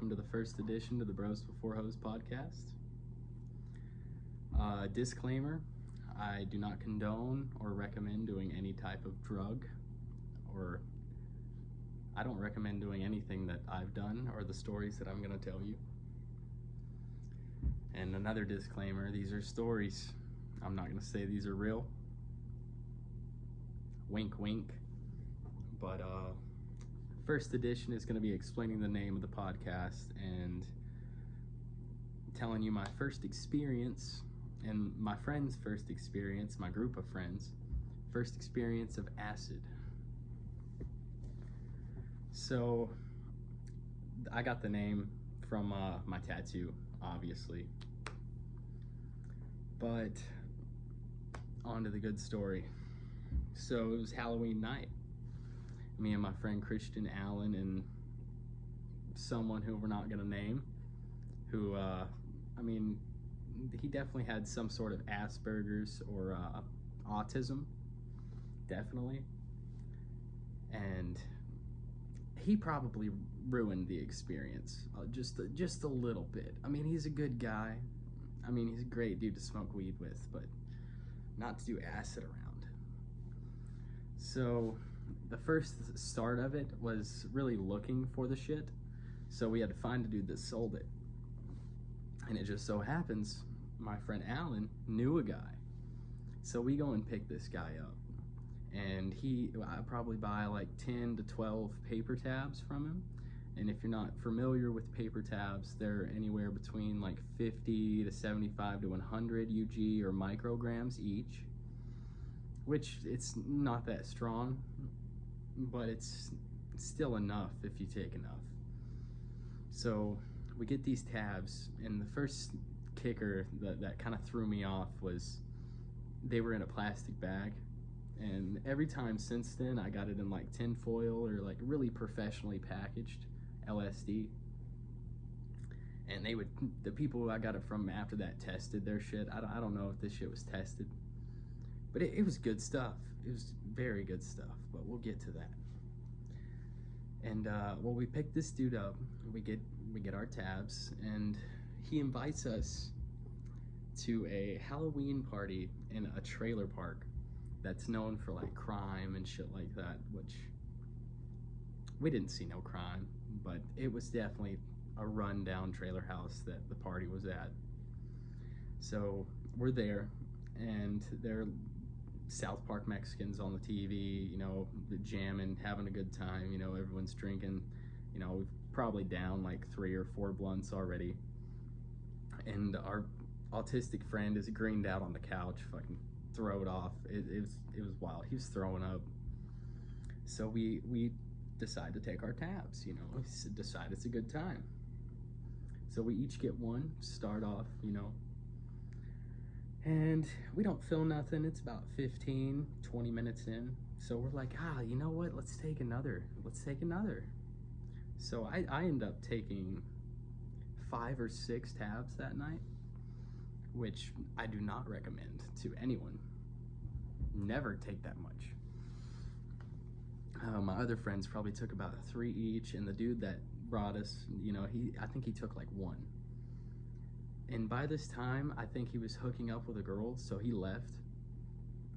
welcome to the first edition of the BB4H Podcast. Disclaimer, I do not condone or recommend doing any type of drug, or I don't recommend doing anything that I've done or the stories that I'm going to tell you. And another disclaimer, these are stories. I'm not going to say these are real. Wink, wink. But first edition is going to be explaining the name of the podcast and telling you my first experience and my friend's first experience, my group of friends, first experience of acid. So I got the name from my tattoo, obviously. But on to the good story. So it was Halloween night. Me and my friend Christian Allen and someone who we're not going to name, who, he definitely had some sort of Asperger's or autism, definitely. And he probably ruined the experience just a little bit. I mean, he's a good guy. I mean, he's a great dude to smoke weed with, but not to do acid around. So the first start of it was really looking for the shit. So we had to find a dude that sold it. And it just so happens my friend Alan knew a guy. So we go and pick this guy up. And I probably buy like 10 to 12 paper tabs from him. And if you're not familiar with paper tabs, they're anywhere between like 50 to 75 to 100 UG or micrograms each, which it's not that strong, but it's still enough if you take enough. So we get these tabs, and the first kicker that kind of threw me off was they were in a plastic bag. And every time since then, I got it in like tin foil or like really professionally packaged LSD. And the people who I got it from after that tested their shit. I don't know if this shit was tested, but it was good stuff. It was very good stuff, but we'll get to that. And we pick this dude up, we get our tabs, and he invites us to a Halloween party in a trailer park that's known for like crime and shit like that, which we didn't see no crime, but it was definitely a rundown trailer house that the party was at. So we're there, and there are South Park Mexicans on the TV, jamming, having a good time, everyone's drinking, we've probably down like 3 or 4 blunts already. And our autistic friend is greened out on the couch, fucking throw it off. It was wild. He was throwing up. So we decide to take our tabs, we decide it's a good time. So we each get one, start off, and we don't feel nothing. It's about 15, 20 minutes in. So we're like, you know what? Let's take another. So I end up taking 5 or 6 tabs that night, which I do not recommend to anyone. Never take that much. My other friends probably took about 3 each, and the dude that brought us, I think he took like 1. And by this time, I think he was hooking up with a girl, so he left.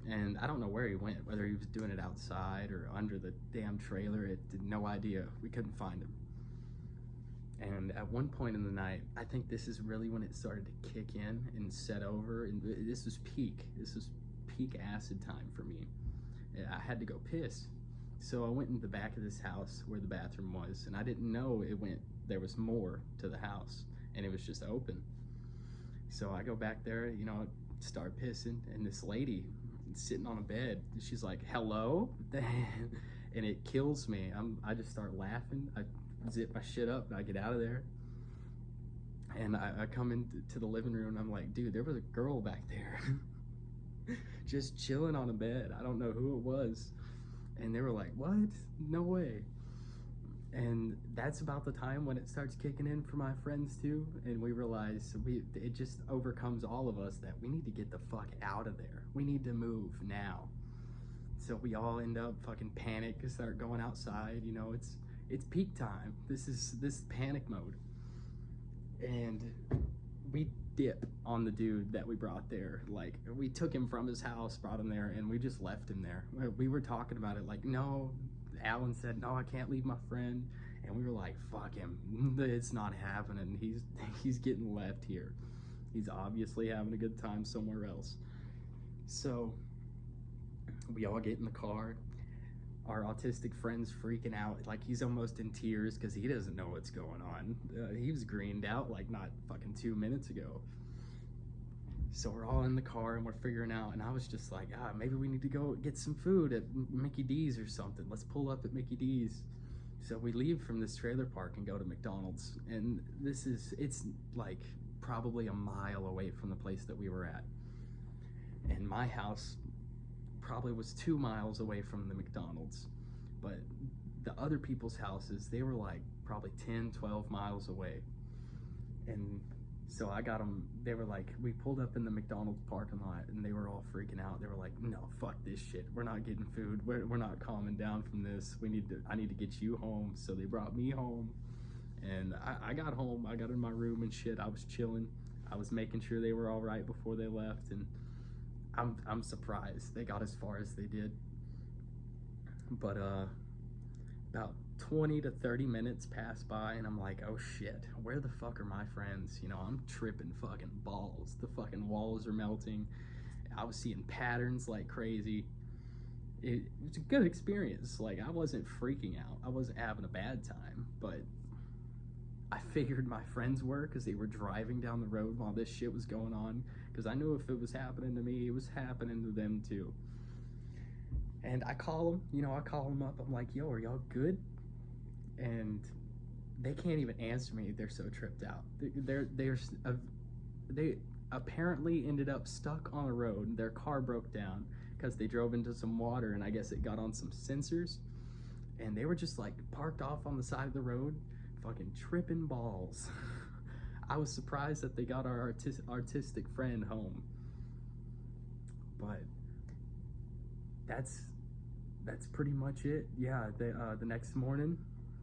And I don't know where he went, whether he was doing it outside or under the damn trailer. No idea. We couldn't find him. And at one point in the night, I think this is really when it started to kick in and set over. And this was peak acid time for me. I had to go piss. So I went in the back of this house where the bathroom was, and I didn't know there was more to the house, and it was just open. So I go back there, start pissing, and this lady sitting on a bed, she's like, "Hello?" And it kills me. I just start laughing. I zip my shit up, and I get out of there. And I come into the living room, and I'm like, dude, there was a girl back there just chilling on a bed. I don't know who it was. And they were like, "What? No way." And that's about the time when it starts kicking in for my friends too. And we realize it just overcomes all of us that we need to get the fuck out of there. We need to move now. So we all end up fucking panic, start going outside. It's peak time. This panic mode. and we dip on the dude that we brought there. Like, we took him from his house, brought him there, and we just left him there. We were talking about it, like, no, Alan said, no, I can't leave my friend. And we were like, fuck him, it's not happening. He's getting left here. He's obviously having a good time somewhere else. So we all get in the car. Our autistic friend's freaking out, like he's almost in tears because he doesn't know what's going on. He was greened out like not fucking 2 minutes ago. So we're all in the car and we're figuring out, and I was just like, maybe we need to go get some food at Mickey D's or something. Let's pull up at Mickey D's. So we leave from this trailer park and go to McDonald's, and it's like probably a mile away from the place that we were at. And my house probably was 2 miles away from the McDonald's, but the other people's houses, they were like probably 10, 12 miles away. And so I got them, they were like, we pulled up in the McDonald's parking lot and they were all freaking out. They were like, no, fuck this shit. We're not getting food. We're not calming down from this. I need to get you home. So they brought me home, and I got home. I got in my room and shit. I was chilling. I was making sure they were all right before they left, and I'm surprised they got as far as they did. But about 20 to 30 minutes passed by, and I'm like, oh shit, where the fuck are my friends? You know, I'm tripping fucking balls. The fucking walls are melting. I was seeing patterns like crazy. It was a good experience. Like, I wasn't freaking out. I wasn't having a bad time, but I figured my friends were, because they were driving down the road while this shit was going on, because I knew if it was happening to me, it was happening to them too. And I call them up. I'm like, yo, are y'all good? And they can't even answer me. They're so tripped out. They apparently ended up stuck on a road. Their car broke down because they drove into some water, and I guess it got on some sensors. And they were just like parked off on the side of the road, fucking tripping balls. I was surprised that they got our artistic friend home. But that's pretty much it. Yeah, the next morning,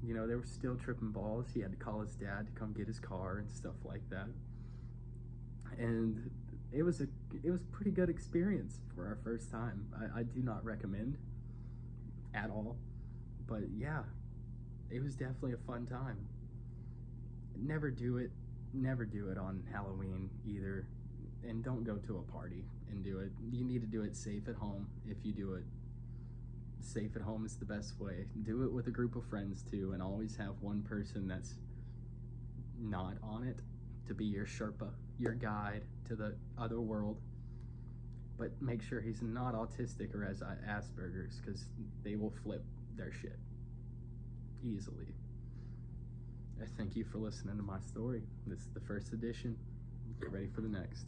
you know, they were still tripping balls. He had to call his dad to come get his car and stuff like that. And it was pretty good experience for our first time. I do not recommend at all, but yeah, it was definitely a fun time. Never do it on Halloween either, and don't go to a party and do it. You need to do it safe at home. If you do it safe at home is the best way. Do it with a group of friends too, and always have one person that's not on it to be your Sherpa, your guide to the other world. But make sure he's not autistic or has Asperger's, because they will flip their shit easily. I thank you for listening to my story. This is the first edition. Get ready for the next.